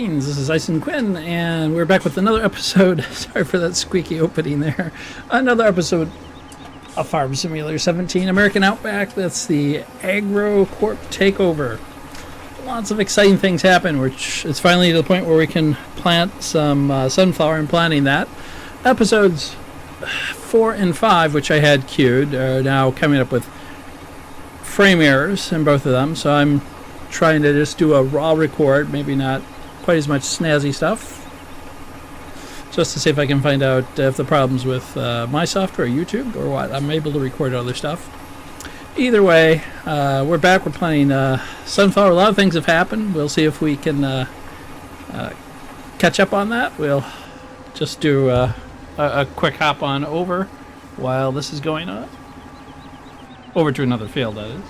Greetings, this is Ison Quinn, and we're back with another episode. Sorry for that squeaky opening there. Another episode of Farm Simulator 17 American Outback. That's the AgriCorp takeover. Lots of exciting things happen, which is finally to the point where we can plant some sunflower and planting that. Episodes 4 and 5, which I had queued, are now coming up with frame errors in both of them, so I'm trying to just do a raw record, maybe not quite as much snazzy stuff, just to see if I can find out if the problem's with my software, YouTube, or what. I'm able to record other stuff. Either way, we're back. We're planting sunflower. A lot of things have happened. We'll see if we can catch up on that. We'll just do a quick hop on over while this is going on. Over to another field, that is.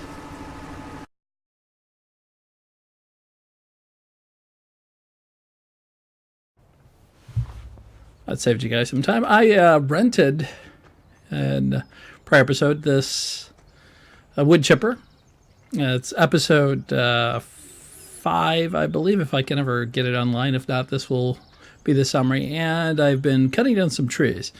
That saved you guys some time. I rented in a prior episode this wood chipper. It's episode 5, I believe, if I can ever get it online. If not, this will be the summary. And I've been cutting down some trees.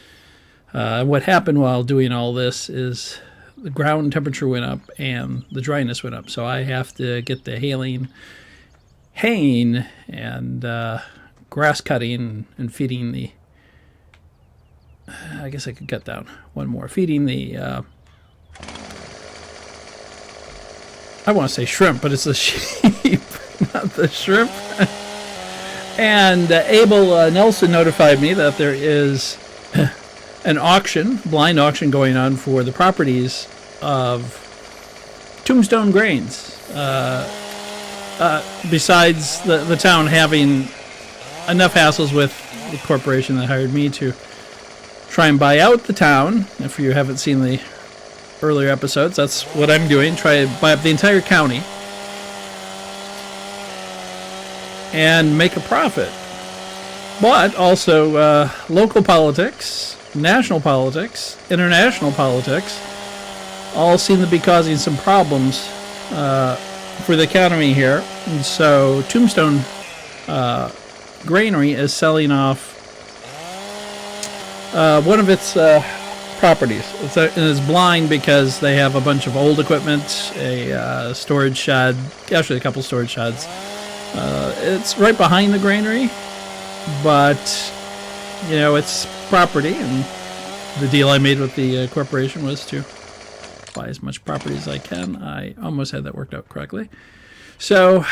What happened while doing all this is the ground temperature went up and the dryness went up. So I have to get the haying and grass cutting and feeding the... I guess I could cut down one more. Feeding the, I want to say shrimp, but it's the sheep, not the shrimp. And Abel Nelson notified me that there is an auction, blind auction going on for the properties of Tombstone Grains. Besides the town having enough hassles with the corporation that hired me to try and buy out the town. If you haven't seen the earlier episodes, that's what I'm doing. Try to buy up the entire county and make a profit. But also local politics, national politics, international politics all seem to be causing some problems for the economy here. And so Tombstone Granary is selling off one of its properties. It's blind because they have a bunch of old equipment, a storage shed, actually a couple storage sheds. It's right behind the granary, but, you know, it's property, and the deal I made with the corporation was to buy as much property as I can. I almost had that worked out correctly. So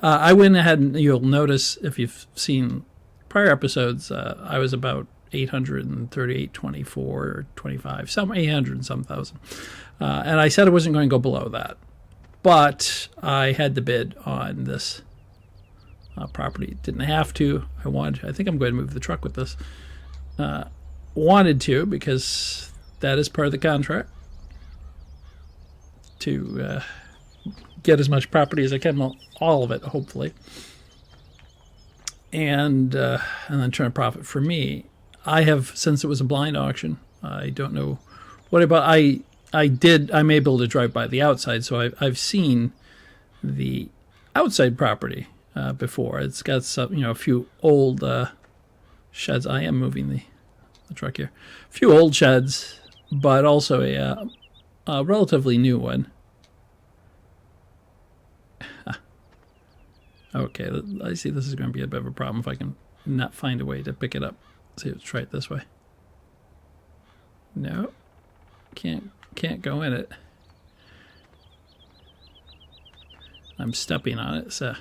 I went ahead, and you'll notice if you've seen prior episodes, I was about 838, 24, or 25, some 800 and some thousand. And I said I wasn't going to go below that. But I had to bid on this property. Didn't have to. I wanted to. I think I'm going to move the truck with this. Wanted to, because that is part of the contract, to get as much property as I can, well, all of it, hopefully. And then turn a profit for me. I have, since it was a blind auction, I don't know what about, I'm able to drive by the outside, so I've seen the outside property before. It's got some, a few old sheds. I am moving the truck here. A few old sheds, but also a relatively new one. Okay, I see this is going to be a bit of a problem if I can not find a way to pick it up. See, let's try it this way. No, can't go in it. I'm stepping on it, so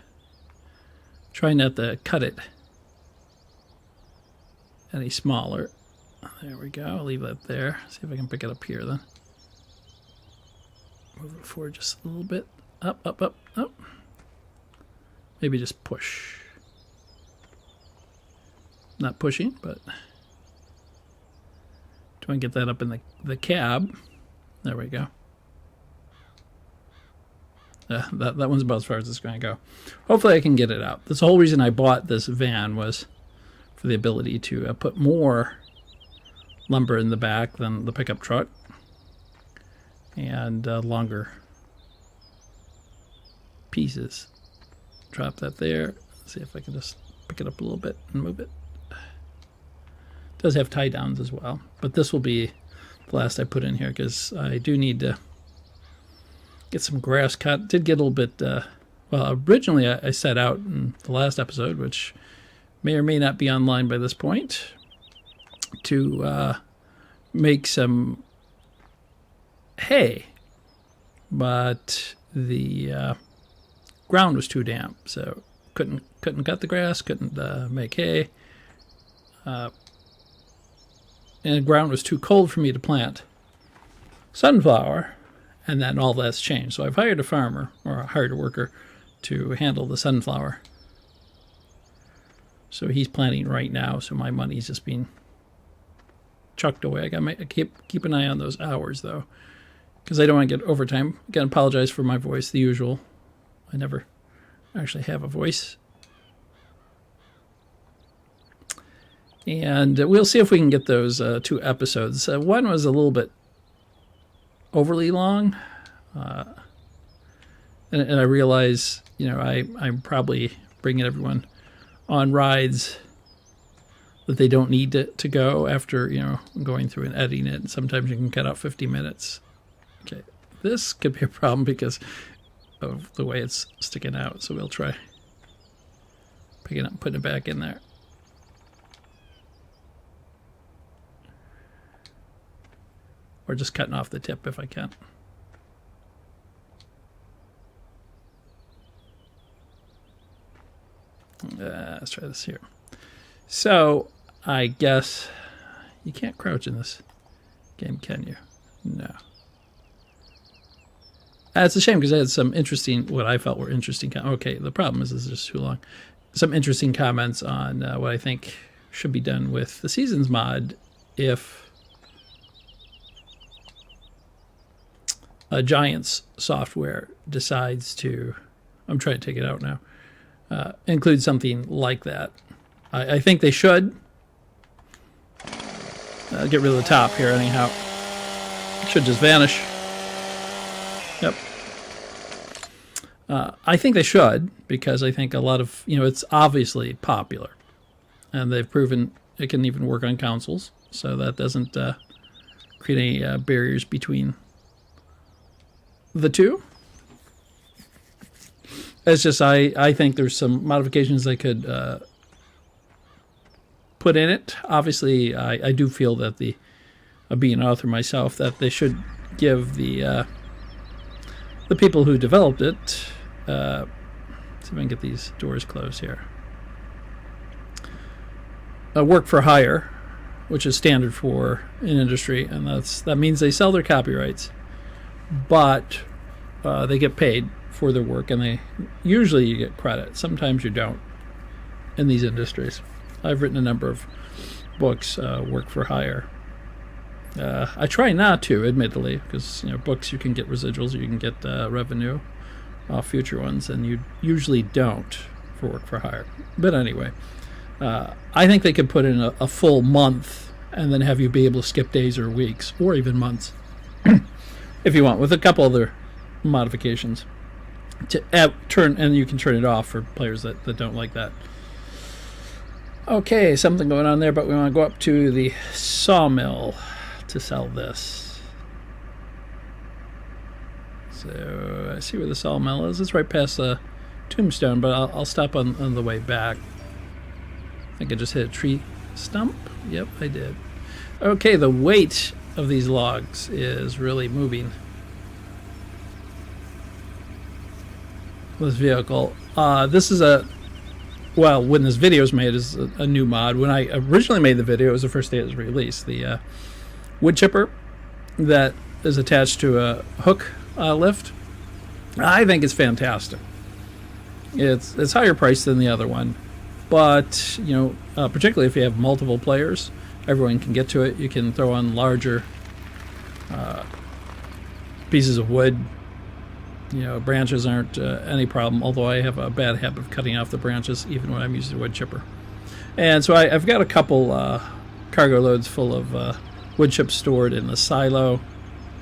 try not to cut it any smaller. There we go. I'll leave that there. See if I can pick it up here then. Move it forward just a little bit. Up, up, up, up. Maybe just push. Not pushing, but try and get that up in the cab. There we go. That one's about as far as it's going to go. Hopefully I can get it out. That's the whole reason I bought this van, was for the ability to put more lumber in the back than the pickup truck, and longer pieces. Drop that there. See if I can just pick it up a little bit and move it. It does have tie downs as well, but this will be the last I put in here because I do need to get some grass cut. Did get a little bit, well, originally I set out in the last episode, which may or may not be online by this point, to make some hay, but the ground was too damp, so couldn't cut the grass, couldn't make hay, and the ground was too cold for me to plant sunflower, and then all that's changed. So I've hired a farmer, or I hired a worker, to handle the sunflower. So he's planting right now, so my money's just being chucked away. I keep an eye on those hours, though, because I don't want to get overtime. Again, apologize for my voice, the usual. I never actually have a voice. And we'll see if we can get those 2 episodes. One was a little bit overly long. And I realize, I'm probably bringing everyone on rides that they don't need to go after, going through and editing it. And sometimes you can cut out 50 minutes. Okay, this could be a problem because of the way it's sticking out. So we'll try picking it up and putting it back in there. Or just cutting off the tip if I can. Let's try this here. So, I guess you can't crouch in this game, can you? No. It's a shame because I had some interesting, what I felt were interesting. Okay, the problem is this is just too long. Some interesting comments on what I think should be done with the Seasons mod if Giants software decides to, I'm trying to take it out now, include something like that. I think they should. Get rid of the top here anyhow. It should just vanish. Yep. I think they should, because I think a lot of, it's obviously popular. And they've proven it can even work on consoles. So that doesn't create any barriers between the two. It's just I think there's some modifications they could put in it. Obviously, I do feel that being an author myself, that they should give the people who developed it. See if I can get these doors closed here. Work for hire, which is standard for an industry, and that means they sell their copyrights, but they get paid for their work, and usually you get credit. Sometimes you don't in these industries. I've written a number of books, work for hire. I try not to, admittedly, because books you can get residuals, you can get revenue off future ones, and you usually don't for work for hire. But anyway, I think they could put in a full month and then have you be able to skip days or weeks or even months if you want, with a couple other modifications to turn, and you can turn it off for players that don't like that. Okay, something going on there, but we want to go up to the sawmill to sell this. So I see where the sawmill is. It's right past the tombstone, but I'll stop on the way back. I think I just hit a tree stump. Yep, I did. Okay, the weight of these logs is really moving this vehicle. This is when this video is made, is a new mod. When I originally made the video, it was the first day it was released. The wood chipper that is attached to a hook lift, I think it's fantastic. It's higher priced than the other one, but particularly if you have multiple players, everyone can get to it. You can throw on larger pieces of wood. Branches aren't any problem, although I have a bad habit of cutting off the branches even when I'm using a wood chipper. And so I've got a couple cargo loads full of wood chips stored in the silo.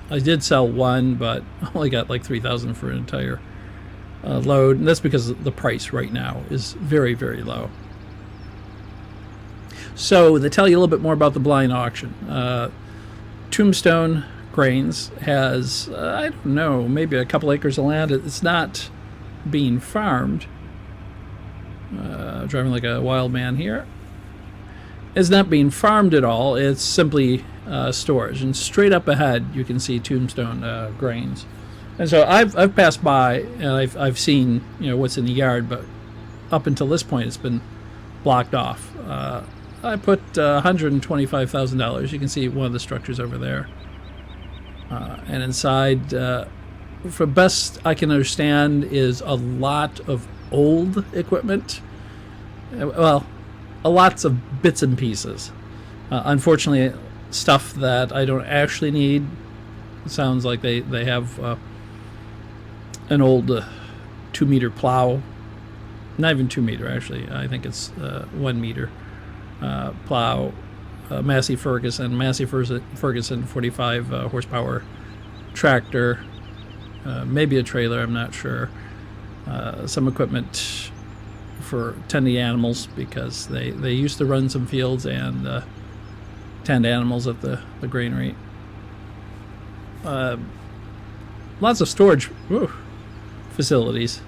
I did sell one, but I only got like $3,000 for an entire load, and that's because the price right now is very, very low. So they tell you a little bit more about the blind auction. Tombstone Grains has, I don't know, maybe a couple acres of land. It's not being farmed. Driving like a wild man here. It's not being farmed at all. It's simply storage. And straight up ahead, you can see Tombstone Grains. And so I've passed by and I've seen what's in the yard, but up until this point, it's been blocked off. I put $125,000. You can see one of the structures over there. And inside, for best I can understand, is a lot of old equipment. Well, lots of bits and pieces. Unfortunately, stuff that I don't actually need. It sounds like they have an old 2-meter plow. Not even 2 meter, actually. I think it's 1 meter plow. Massey Ferguson 45 horsepower tractor. Maybe a trailer, I'm not sure. Some equipment for tending animals, because they used to run some fields and tend animals at the granary. Lots of storage facilities.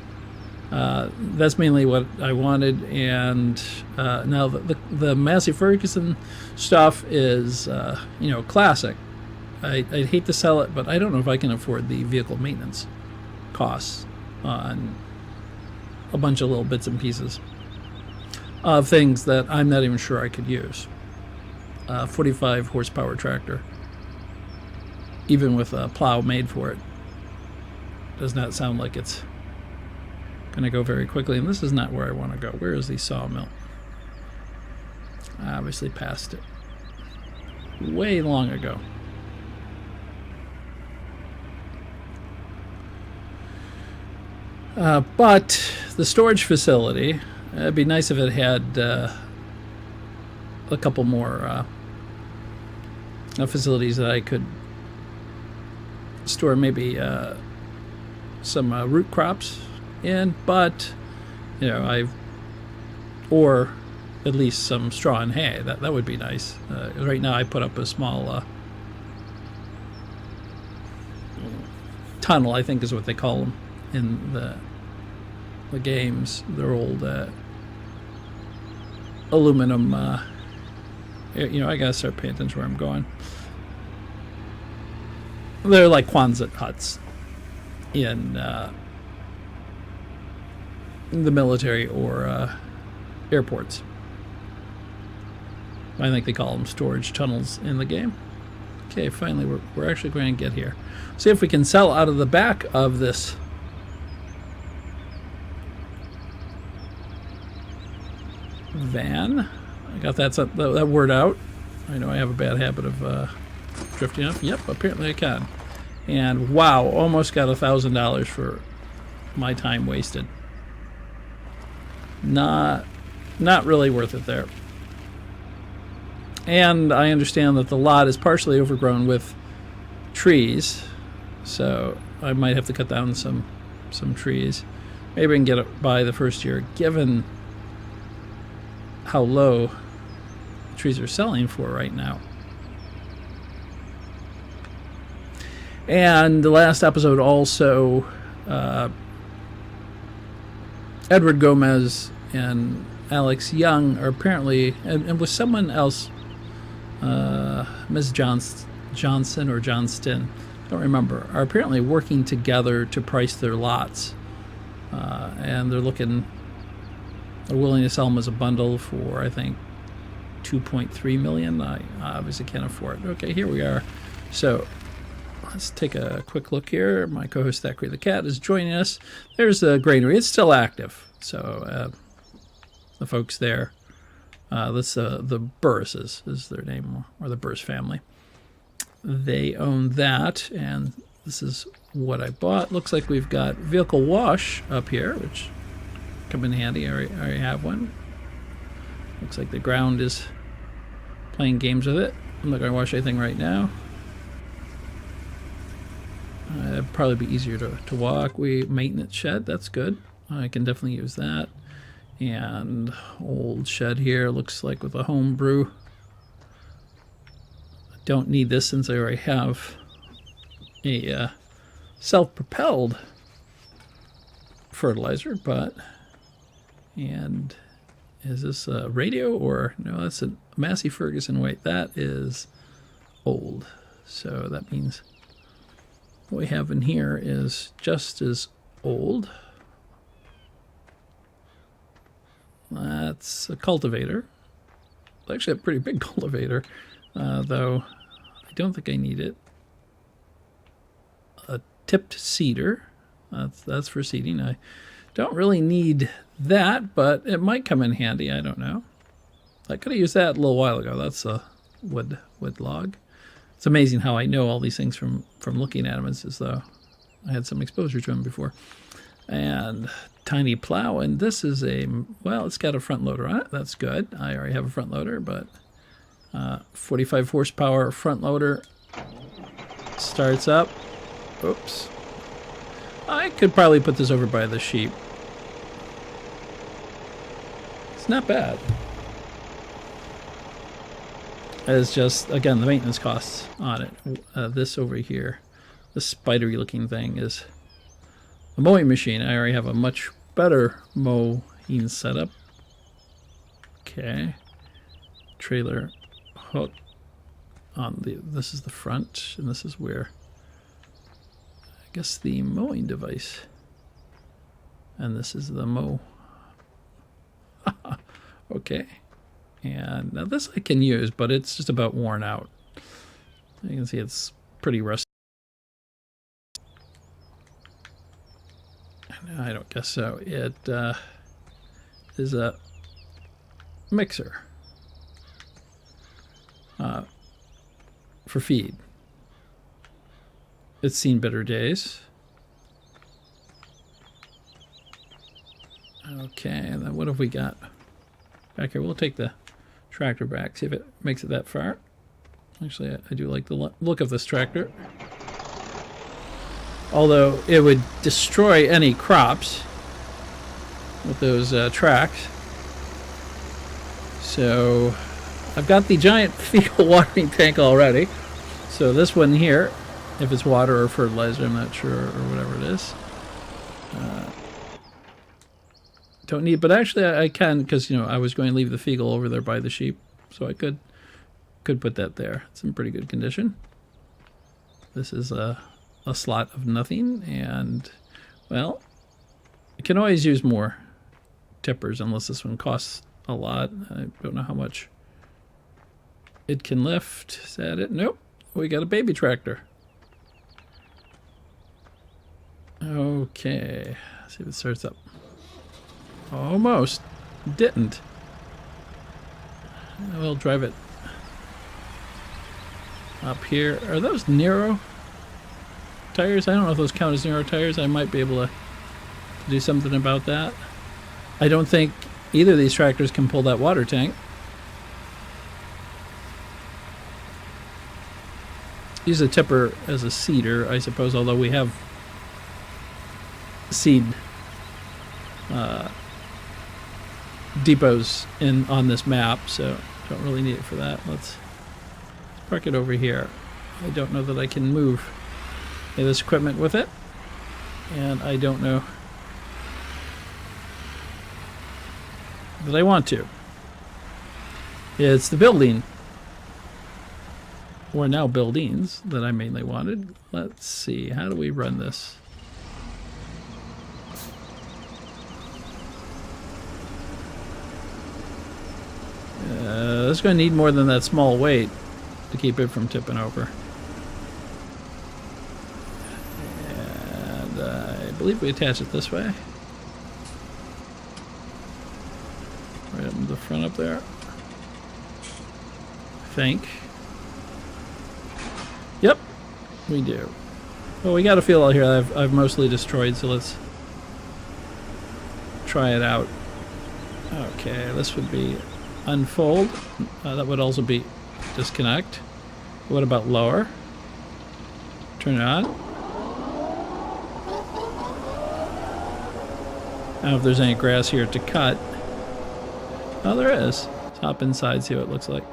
That's mainly what I wanted, and now the Massey Ferguson stuff is classic. I'd hate to sell it, but I don't know if I can afford the vehicle maintenance costs on a bunch of little bits and pieces of things that I'm not even sure I could use. 45 horsepower tractor, even with a plow made for it, does not sound like it's going to go very quickly. And this is not where I want to go. Where is the sawmill? I obviously passed it way long ago. But the storage facility, it'd be nice if it had a couple more facilities that I could store maybe some root crops in, but or at least some straw and hay. That would be nice. Right now I put up a small tunnel, I think is what they call them in the games. They're old aluminum. I gotta start paying attention where I'm going. They're like Quonset huts in the military or airports. I think they call them storage tunnels in the game. Okay, finally we're actually going to get here. See if we can sell out of the back of this van. I got that word out. I know I have a bad habit of drifting up. Yep, apparently I can. And wow, almost got $1,000 for my time wasted. Not really worth it there. And I understand that the lot is partially overgrown with trees, so I might have to cut down some trees. Maybe I can get it by the first year, given how low trees are selling for right now. And the last episode also, Edward Gomez and Alex Young are apparently, and with someone else, Ms. Johnson or Johnston, I don't remember, are apparently working together to price their lots. And they're willing to sell them as a bundle for, I think, $2.3 million. I obviously can't afford it. Okay, here we are. So let's take a quick look here. My co-host Thackeray the Cat is joining us. There's the granary. It's still active. So the folks there, the Burrises is their name, or the Burris family. They own that, and this is what I bought. Looks like we've got vehicle wash up here, which come in handy. I already have one. Looks like the ground is playing games with it. I'm not going to wash anything right now. It'd probably be easier to walk. Maintenance shed, that's good. I can definitely use that. And old shed here, looks like with a home brew. Don't need this since I already have a self-propelled fertilizer, but, and is this a radio or, no, that's a Massey Ferguson. Wait, that is old. So that means what we have in here is just as old. That's a cultivator. It's actually a pretty big cultivator, though I don't think I need it. A tipped seeder. That's for seeding. I don't really need that, but it might come in handy. I don't know. I could have used that a little while ago. That's a wood log. It's amazing how I know all these things from looking at them. It's as though I had some exposure to them before. And tiny plow, and this is a, well, it's got a front loader on it. That's good. I already have a front loader, but 45 horsepower front loader starts up. Oops. I could probably put this over by the sheep. It's not bad. It's just, again, the maintenance costs on it. This over here, this spidery looking thing is a mowing machine. I already have a much better mowing setup. Okay. Trailer hook on the, this is the front, and this is where, I guess, the mowing device. And this is the mow. Okay. And now this I can use, but it's just about worn out. You can see it's pretty rusty. I don't guess so. It is a mixer for feed. It's seen better days. Okay, and then what have we got back here? We'll take the tractor back, see if it makes it that far. Actually, I do like the look of this tractor. Although it would destroy any crops with those tracks. So I've got the giant fecal watering tank already. So this one here, if it's water or fertilizer, I'm not sure, or whatever it is. Don't need, but actually I can, because, you know, I was going to leave the fecal over there by the sheep, so I could put that there. It's in pretty good condition. This is a slot of nothing, and, well, I can always use more tippers unless this one costs a lot. I don't know how much it can lift. Is that it? Nope. We got a baby tractor. Okay. Let's see if it starts up. Almost. Didn't. We'll drive it up here. Are those Nero tires? I don't know if those count as Nero tires. I might be able to do something about that. I don't think either of these tractors can pull that water tank. Use a tipper as a seeder, I suppose, although we have seed depots on this map, so don't really need it for that. Let's park it over here. I don't know that I can move this equipment with it, and I don't know that I want to. It's the building, or now buildings, that I mainly wanted. Let's see, how do we run this? It's going to need more than that small weight to keep it from tipping over. And I believe we attach it this way. Right up in the front up there. I think. Yep, we do. Well, we got a field out here that I've mostly destroyed, so let's try it out. Okay, this would be unfold. That would also be disconnect. What about lower? Turn it on. I don't know if there's any grass here to cut. Oh, there is. Let's hop inside, see what it looks like.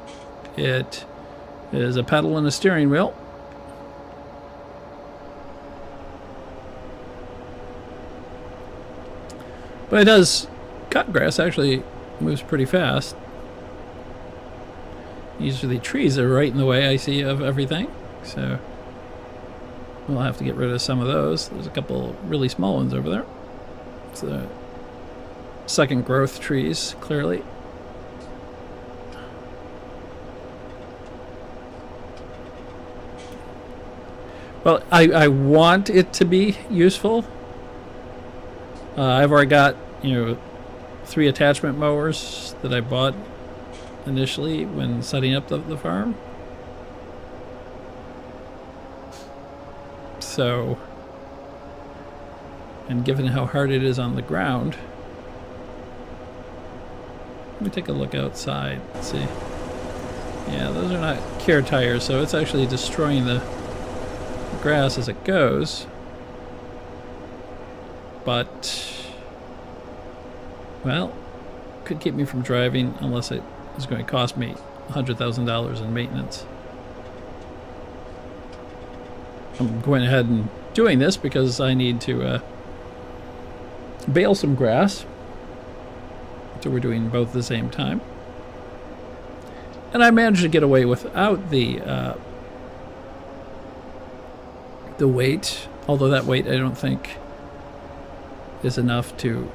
It is a pedal and a steering wheel. But it does cut grass, actually moves pretty fast. Usually trees are right in the way, I see, of everything. So we'll have to get rid of some of those. There's a couple really small ones over there. It's the second growth trees, clearly. Well, I want it to be useful. I've already got, 3 attachment mowers that I bought initially when setting up the farm. So, and given how hard it is on the ground, let me take a look outside. Let's see. Yeah, those are not care tires, so it's actually destroying the grass as it goes. But, well, could keep me from driving unless it is going to cost me $100,000 in maintenance. I'm going ahead and doing this because I need to bale some grass. So we're doing both at the same time. And I managed to get away without the weight, although that weight I don't think is enough to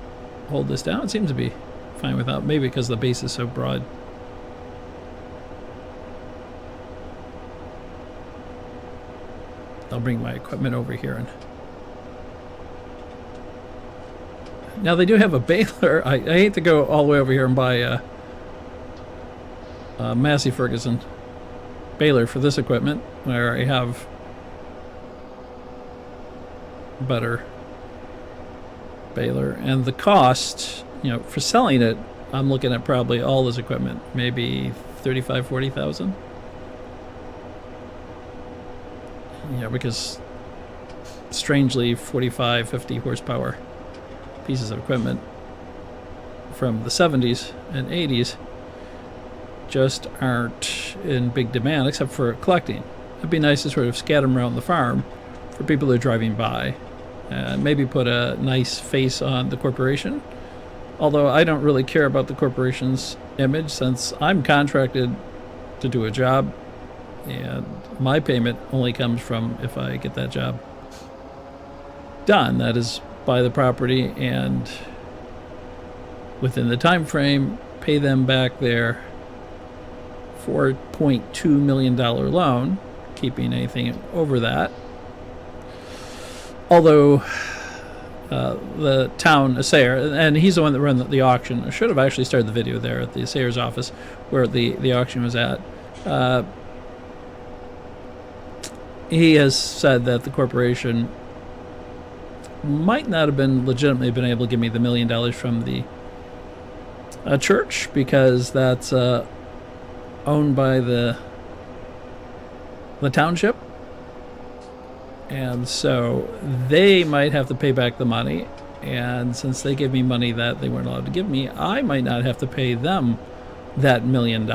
hold this down. It seems to be fine without, maybe because the base is so broad. I'll bring my equipment over here. And now they do have a baler. I hate to go all the way over here and buy a Massey Ferguson baler for this equipment, where I have better baler. And the cost, for selling it, I'm looking at probably all this equipment, maybe $35,000-$40,000. Because strangely 45-50 horsepower pieces of equipment from the 70s and 80s just aren't in big demand, except for collecting. It'd be nice to sort of scatter them around the farm for people who are driving by, and maybe put a nice face on the corporation. Although I don't really care about the corporation's image, since I'm contracted to do a job, and my payment only comes from if I get that job done. That is, buy the property and within the time frame pay them back their $4.2 million loan, keeping anything over that. Although the town assayer, and he's the one that ran the auction. I should have actually started the video there at the assayer's office where the auction was at. He has said that the corporation might not have been legitimately been able to give me the $1 million from the church, because that's owned by the township, and so they might have to pay back the money. And since they gave me money that they weren't allowed to give me, I might not have to pay them that $1 million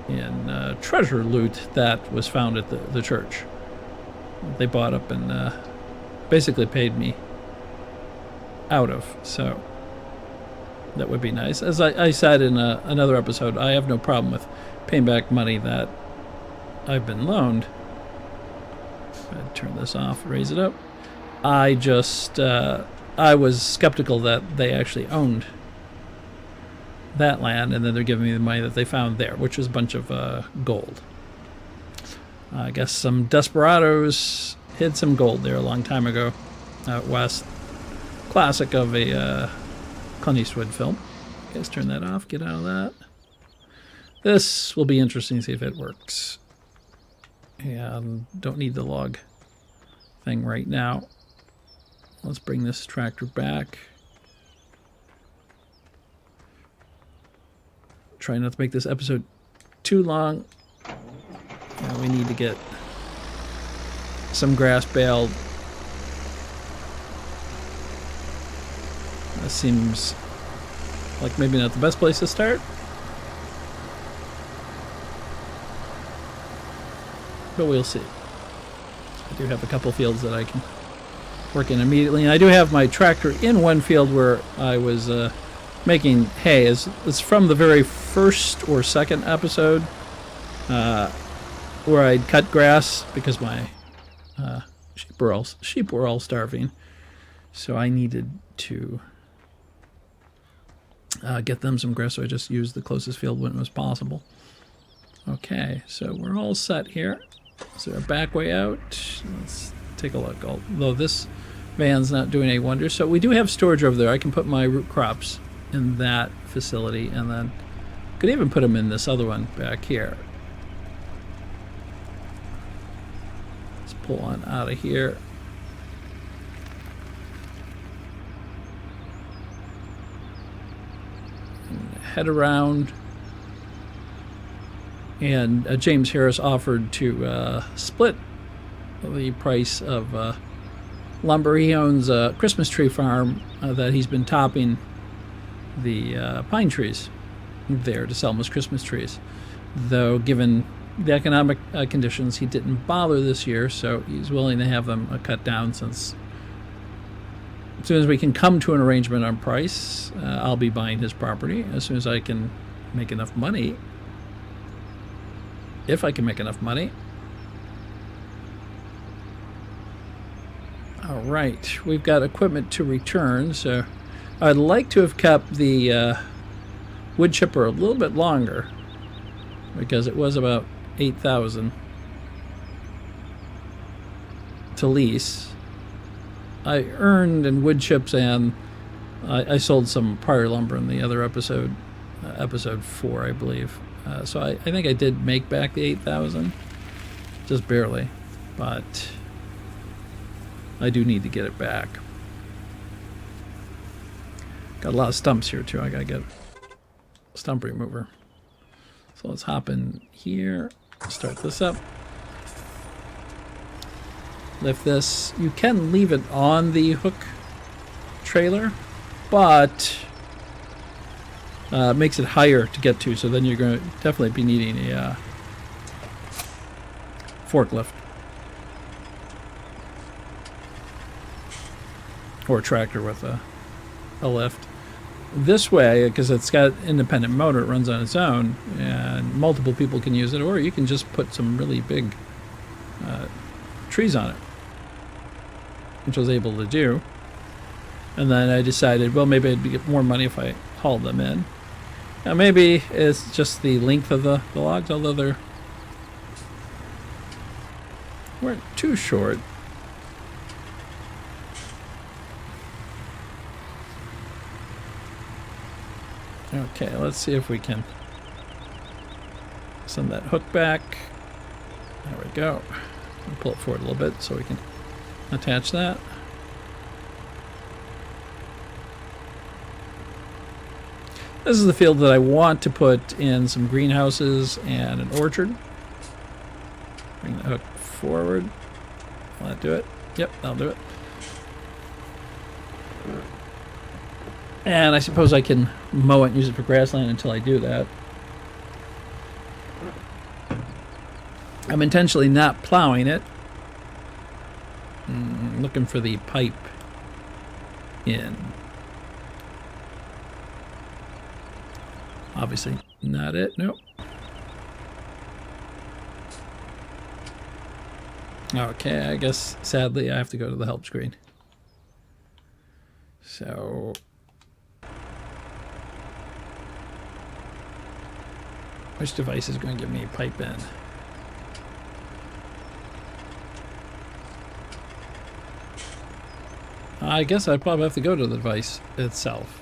in treasure loot that was found at the church. They bought up and basically paid me out of. So that would be nice. As I said in another episode, I have no problem with paying back money that I've been loaned. Turn this off, raise it up. I just I was skeptical that they actually owned that land, and then they're giving me the money that they found there, which was a bunch of gold. I guess some desperados hid some gold there a long time ago out west. Classic of a Clint Eastwood film. Let's turn that off, get out of that. This will be interesting to see if it works. And don't need the log thing right now. Let's bring this tractor back. Try not to make this episode too long. We need to get some grass baled. That seems like maybe not the best place to start. But we'll see. I do have a couple fields that I can work in immediately. And I do have my tractor in one field where I was making hay. It's from the very first or second episode where I'd cut grass because my sheep were all starving. So I needed to get them some grass, so I just used the closest field when it was possible. Okay, so we're all set here. Is there a back way out? Let's take a look. Although this van's not doing any wonders. So we do have storage over there. I can put my root crops in that facility, and then could even put them in this other one back here. Let's pull on out of here. And head around. And James Harris offered to split the price of lumber. He owns a Christmas tree farm that he's been topping the pine trees there to sell them as Christmas trees. Though, given the economic conditions, he didn't bother this year, so he's willing to have them cut down since as soon as we can come to an arrangement on price, I'll be buying his property as soon as I can make enough money. If I can make enough money. All right, we've got equipment to return, so I'd like to have kept the wood chipper a little bit longer because it was about $8,000 to lease. I earned in wood chips, and I sold some prior lumber in the other episode, episode 4, I believe. So I think I did make back the $8,000, just barely, but I do need to get it back. Got a lot of stumps here too. I gotta get a stump remover. So let's hop in here, start this up, lift this. You can leave it on the hook trailer, but makes it higher to get to, so then you're going to definitely be needing a forklift or a tractor with a lift. This way, because it's got independent motor, it runs on its own, and multiple people can use it, or you can just put some really big trees on it, which I was able to do. And then I decided, well, maybe I'd get more money if I hauled them in. Now maybe it's just the length of the logs, although they weren't too short. Okay, let's see if we can send that hook back. There we go. I'll pull it forward a little bit so we can attach that. This is the field that I want to put in some greenhouses and an orchard. Bring the hook forward. Will that do it? Yep, that'll do it. And I suppose I can mow it and use it for grassland until I do that. I'm intentionally not plowing it. Looking for the pipe in. Obviously not it, nope. Okay, I guess sadly I have to go to the help screen. So which device is going to give me a pipe in? I guess I'd probably have to go to the device itself,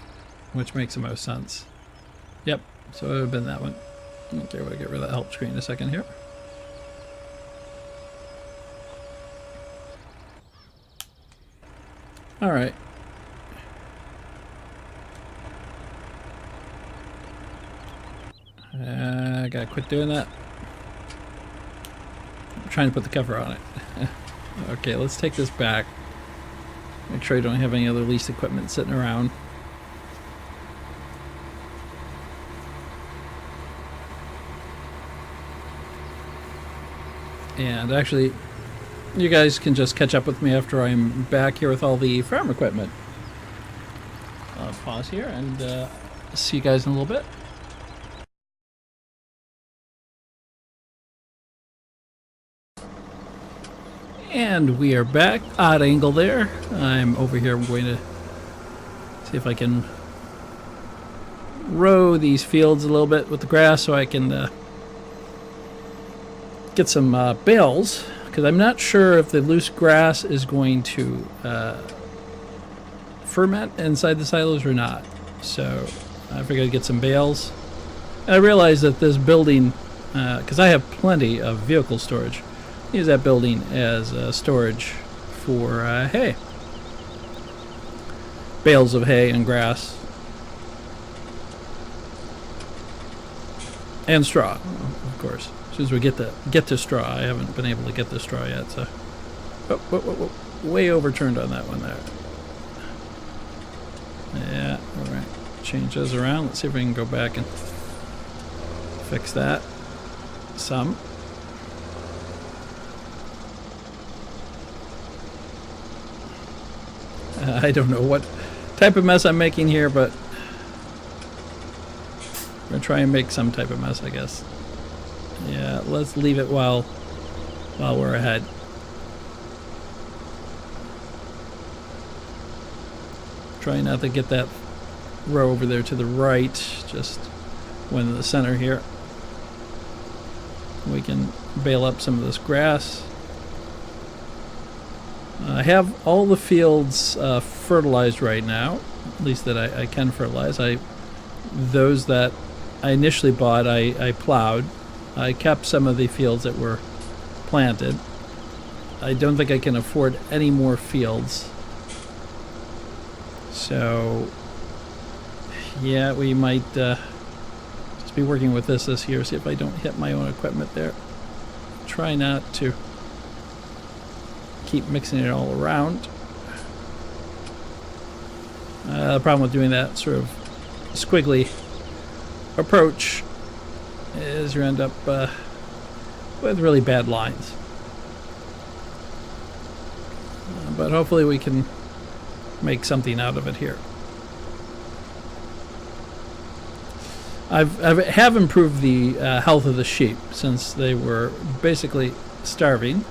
which makes the most sense. Yep, so it would have been that one. Okay, we'll get rid of that help screen in a second here. Alright. I gotta quit doing that. I'm trying to put the cover on it. Okay, let's take this back. Make sure I don't have any other leased equipment sitting around. And actually, you guys can just catch up with me after I'm back here with all the farm equipment. I'll pause here and see you guys in a little bit. And we are back. Odd angle there. I'm over here. I'm going to see if I can row these fields a little bit with the grass so I can get some bales, because I'm not sure if the loose grass is going to ferment inside the silos or not. So I figured I'd get some bales. And I realized that this building, because I have plenty of vehicle storage, use that building as storage for hay. Bales of hay and grass. And straw, of course. As soon as we get to straw, I haven't been able to get the straw yet, so... Oh, way overturned on that one there. Yeah, alright. Change those around. Let's see if we can go back and fix that. Some. I don't know what type of mess I'm making here, but I'm going to try and make some type of mess, I guess. Yeah, let's leave it while we're ahead. Try not to get that row over there to the right, just one in the center here. We can bale up some of this grass. I have all the fields fertilized right now, at least that I can fertilize. Those that I initially bought, I plowed. I kept some of the fields that were planted. I don't think I can afford any more fields. So, yeah, we might just be working with this year, see if I don't hit my own equipment there. Try not to keep mixing it all around. The problem with doing that sort of squiggly approach is you end up with really bad lines. But hopefully we can make something out of it here. I have improved the health of the sheep since they were basically starving.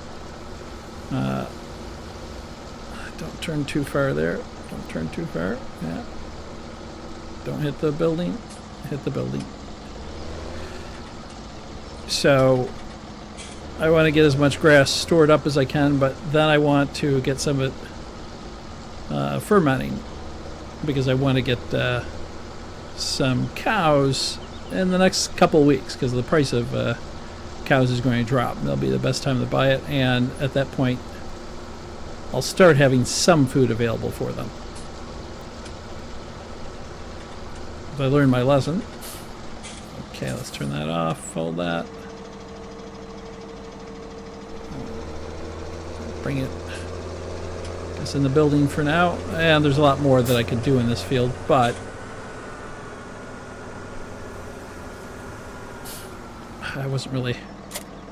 Don't turn too far there. Don't turn too far. Yeah. Don't hit the building. Hit the building. So I want to get as much grass stored up as I can, but then I want to get some of it fermenting, because I want to get some cows in the next couple weeks, because the price of cows is going to drop. That'll be the best time to buy it, and at that point I'll start having some food available for them. I learned my lesson. Okay, let's turn that off, fold that. Bring it, I guess, in the building for now. And there's a lot more that I could do in this field, but I wasn't really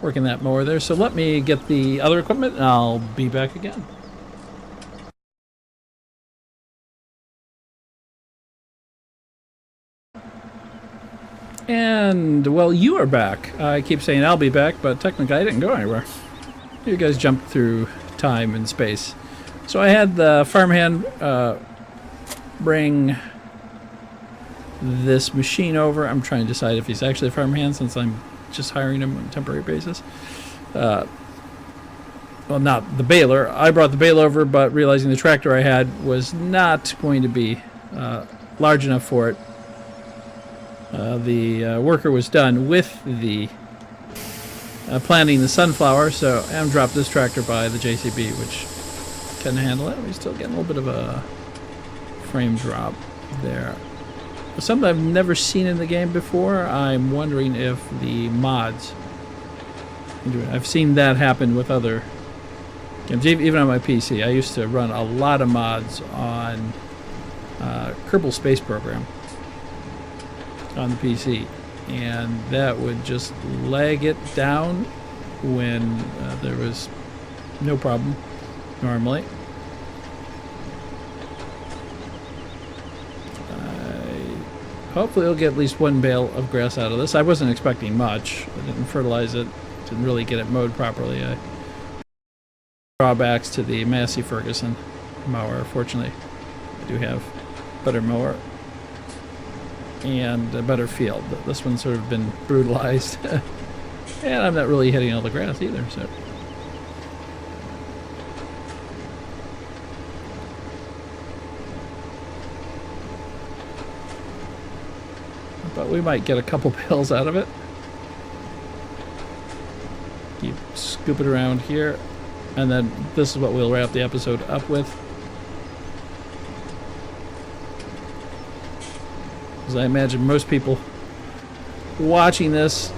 working that mower there. So let me get the other equipment and I'll be back again. And, well, you are back. I keep saying I'll be back, but technically I didn't go anywhere. You guys jumped through time and space. So I had the farmhand bring this machine over. I'm trying to decide if he's actually a farmhand since I'm just hiring him on a temporary basis. Well, not the baler. I brought the baler over, but realizing the tractor I had was not going to be large enough for it. The worker was done with the planting the sunflower, so I dropped this tractor by the JCB, which can handle it. We're still getting a little bit of a frame drop there. Something I've never seen in the game before. I'm wondering if the mods do it. I've seen that happen with other games, even on my PC. I used to run a lot of mods on Kerbal Space Program on the PC, and that would just lag it down when there was no problem normally. Hopefully I'll get at least one bale of grass out of this. I wasn't expecting much. I didn't fertilize it, didn't really get it mowed properly. Drawbacks to the Massey Ferguson mower. Fortunately, I do have a better mower and a better field. But this one's sort of been brutalized. And I'm not really hitting all the grass either, so. But we might get a couple bales out of it. Keep scooping around here. And then this is what we'll wrap the episode up with. Because I imagine most people watching this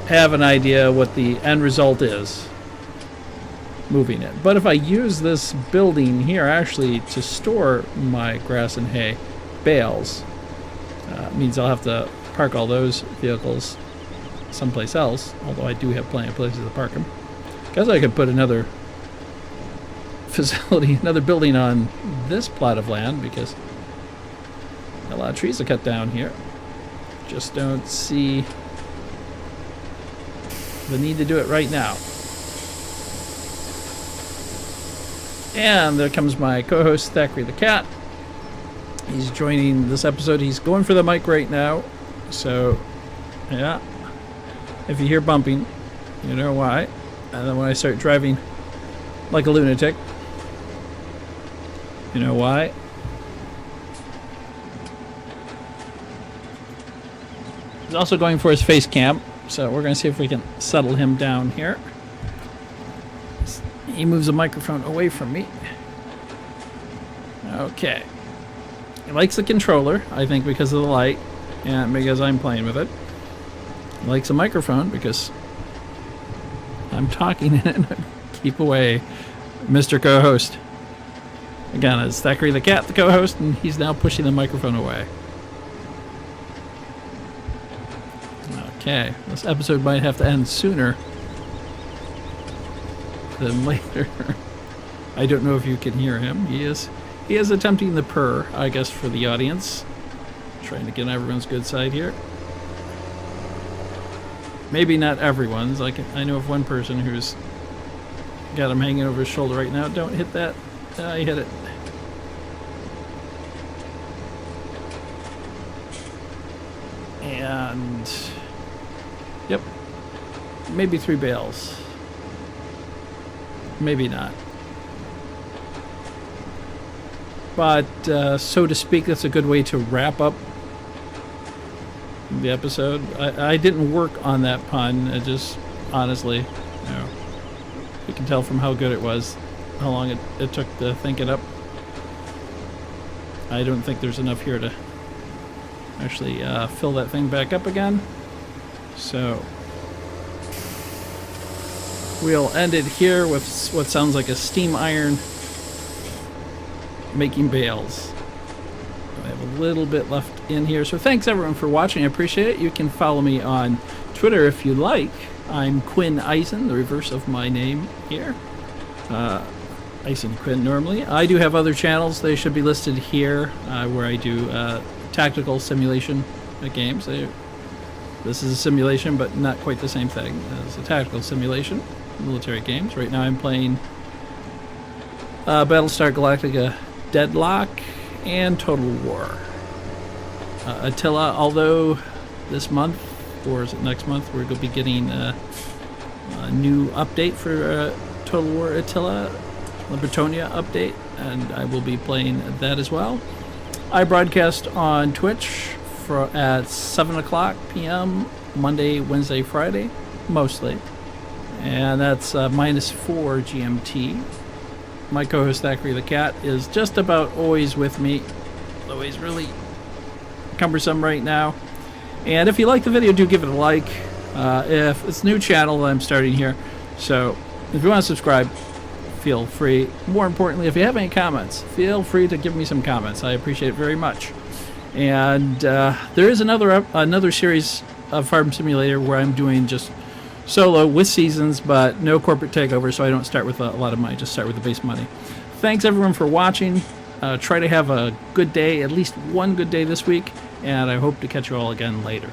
have an idea what the end result is. Moving it. But if I use this building here actually to store my grass and hay bales, means I'll have to park all those vehicles someplace else, although I do have plenty of places to park them. Guess I could put another facility, another building on this plot of land, because a lot of trees are cut down here. Just don't see the need to do it right now. And there comes my co-host Thackeray the Cat. He's joining this episode. He's going for the mic right now. So, yeah. If you hear bumping, you know why. And then when I start driving like a lunatic, you know why. He's also going for his face cam. So we're going to see if we can settle him down here. He moves the microphone away from me. Okay. He likes the controller, I think, because of the light and because I'm playing with it. He likes the microphone because I'm talking in it. Keep away, Mr. Co-host. Again, it's Thackeray the Cat, the co-host, and he's now pushing the microphone away. Okay, this episode might have to end sooner than later. I don't know if you can hear him. He is attempting the purr, I guess, for the audience. Trying to get everyone's good side here. Maybe not everyone's. I know of one person who's got him hanging over his shoulder right now. Don't hit that. You hit it. And yep, maybe 3 bales. Maybe not. But, so to speak, that's a good way to wrap up the episode. I didn't work on that pun. It just, honestly, you know, you can tell from how good it was, how long it took to think it up. I don't think there's enough here to actually fill that thing back up again. So, we'll end it here with what sounds like a steam iron making bales. I have a little bit left in here. So thanks everyone for watching. I appreciate it. You can follow me on Twitter if you like. I'm Quinn Eisen, the reverse of my name here. Eisen Quinn normally. I do have other channels. They should be listed here where I do tactical simulation games. This is a simulation, but not quite the same thing as a tactical simulation. Military games. Right now I'm playing Battlestar Galactica Deadlock and Total War. Attila, although this month, or is it next month, we're going to be getting a new update for Total War Attila, the Bretonia update, and I will be playing that as well. I broadcast on Twitch at 7 o'clock p.m. Monday, Wednesday, Friday, mostly. And that's -4 GMT. My co-host Thackeray the Cat is just about always with me, though he's really cumbersome right now. And if you like the video, do give it a like. If it's a new channel that I'm starting here, so if you want to subscribe, feel free. More importantly, if you have any comments, feel free to give me some comments. I appreciate it very much. And there is another series of Farm Simulator where I'm doing just solo with seasons, but no corporate takeover, so I don't start with a lot of money. Just start with the base money. Thanks everyone for watching. Try to have a good day, at least one good day this week, and I hope to catch you all again later.